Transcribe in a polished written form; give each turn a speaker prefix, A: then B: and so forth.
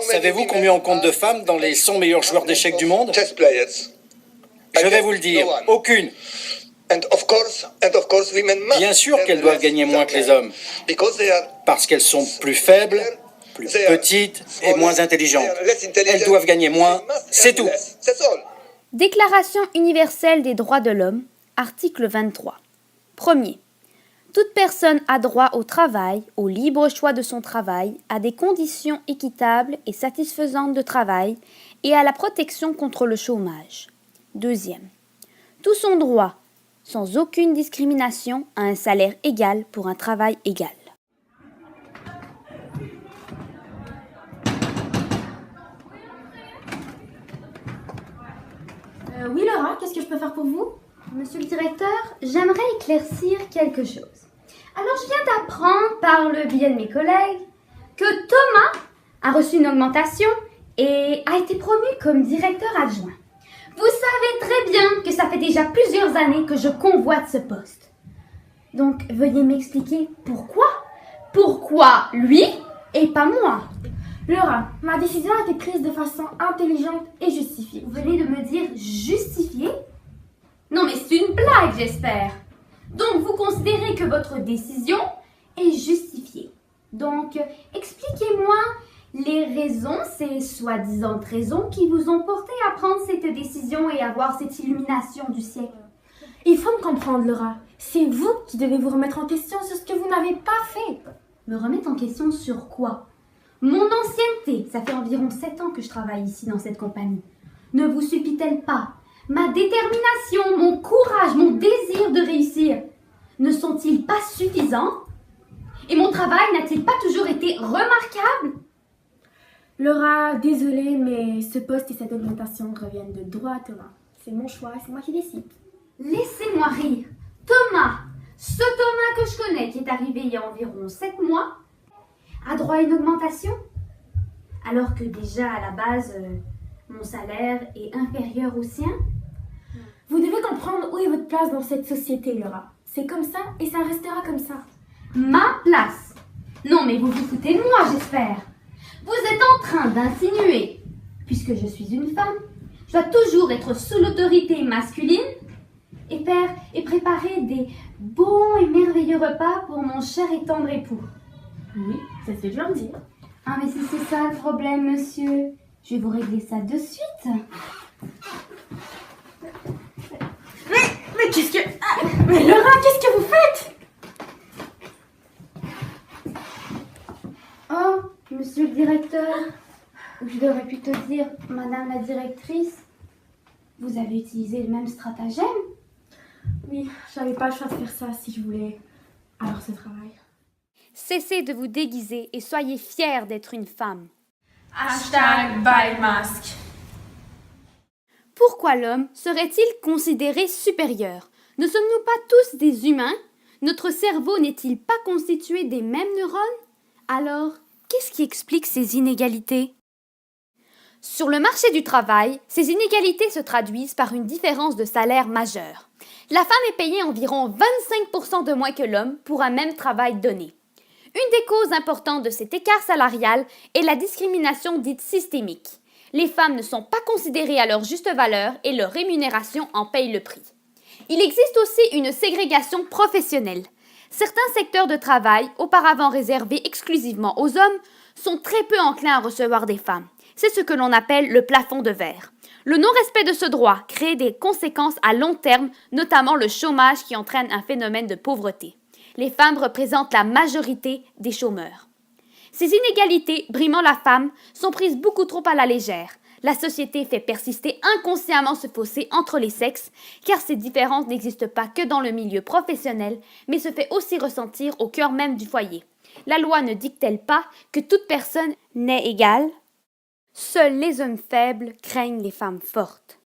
A: Savez-vous combien on compte de femmes dans les 100 meilleurs joueurs d'échecs du monde? Je vais vous le dire, aucune. Bien sûr qu'elles doivent gagner moins que les hommes, parce qu'elles sont plus faibles, plus petites et moins intelligentes. Elles doivent gagner moins, c'est tout.
B: Déclaration universelle des droits de l'homme, article 23. Premier. Toute personne a droit au travail, au libre choix de son travail, à des conditions équitables et satisfaisantes de travail et à la protection contre le chômage. Deuxième. Tous ont droit, sans aucune discrimination, à un salaire égal pour un travail égal.
C: Oui Laura, qu'est-ce que je peux faire pour vous?
B: Monsieur le directeur, j'aimerais éclaircir quelque chose. Alors, je viens d'apprendre par le biais de mes collègues que Thomas a reçu une augmentation et a été promu comme directeur adjoint. Vous savez très bien que ça fait déjà plusieurs années que je convoite ce poste. Donc, veuillez m'expliquer pourquoi? Pourquoi lui et pas moi?
C: Laura, ma décision a été prise de façon intelligente et justifiée.
B: Vous venez de me dire justifié? Non mais c'est une blague, j'espère. Donc, vous considérez que votre décision est justifiée. Donc, expliquez-moi les raisons, ces soi-disant raisons qui vous ont porté à prendre cette décision et avoir cette illumination du siècle.
C: Il faut me comprendre, Laura. C'est vous qui devez vous remettre en question sur ce que vous n'avez pas fait.
B: Me remettre en question sur quoi? Mon ancienneté, ça fait environ 7 ans que je travaille ici dans cette compagnie. Ne vous suffit-elle pas? Ma détermination, mon courage, mon désir de réussir ne sont-ils pas suffisants? Et mon travail n'a-t-il pas toujours été remarquable?
C: Laura, désolée, mais ce poste et cette augmentation reviennent de droit à Thomas. C'est mon choix, c'est moi qui décide.
B: Laissez-moi rire. Thomas, ce Thomas que je connais, qui est arrivé il y a environ 7 mois, a droit à une augmentation? Alors que déjà, à la base, mon salaire est inférieur au sien?
C: Vous devez comprendre où est votre place dans cette société, Laura. C'est comme ça et ça restera comme ça.
B: Ma place? Non, mais vous vous foutez de moi, j'espère. Vous êtes en train d'insinuer, puisque je suis une femme, je dois toujours être sous l'autorité masculine et faire et préparer des bons et merveilleux repas pour mon cher et tendre époux.
C: Oui, c'est ce que je viens de dire.
B: Ah, mais si c'est ça le problème, monsieur, je vais vous régler ça de suite.
C: Mais qu'est-ce que... Ah, mais Laura, qu'est-ce que vous faites?
B: Oh, monsieur le directeur, ou je devrais plutôt dire madame la directrice, vous avez utilisé le même stratagème?
C: Oui, j'avais pas le choix de faire ça si je voulais avoir ce travail.
B: Cessez de vous déguiser et soyez fiers d'être une femme.
C: #BuyMask.
B: Pourquoi l'homme serait-il considéré supérieur? Ne sommes-nous pas tous des humains? Notre cerveau n'est-il pas constitué des mêmes neurones? Alors, qu'est-ce qui explique ces inégalités? Sur le marché du travail, ces inégalités se traduisent par une différence de salaire majeure. La femme est payée environ 25% de moins que l'homme pour un même travail donné. Une des causes importantes de cet écart salarial est la discrimination dite systémique. Les femmes ne sont pas considérées à leur juste valeur et leur rémunération en paye le prix. Il existe aussi une ségrégation professionnelle. Certains secteurs de travail, auparavant réservés exclusivement aux hommes, sont très peu enclins à recevoir des femmes. C'est ce que l'on appelle le plafond de verre. Le non-respect de ce droit crée des conséquences à long terme, notamment le chômage qui entraîne un phénomène de pauvreté. Les femmes représentent la majorité des chômeurs. Ces inégalités brimant la femme sont prises beaucoup trop à la légère. La société fait persister inconsciemment ce fossé entre les sexes, car ces différences n'existent pas que dans le milieu professionnel, mais se fait aussi ressentir au cœur même du foyer. La loi ne dicte-t-elle pas que toute personne n'est égale? Seuls les hommes faibles craignent les femmes fortes.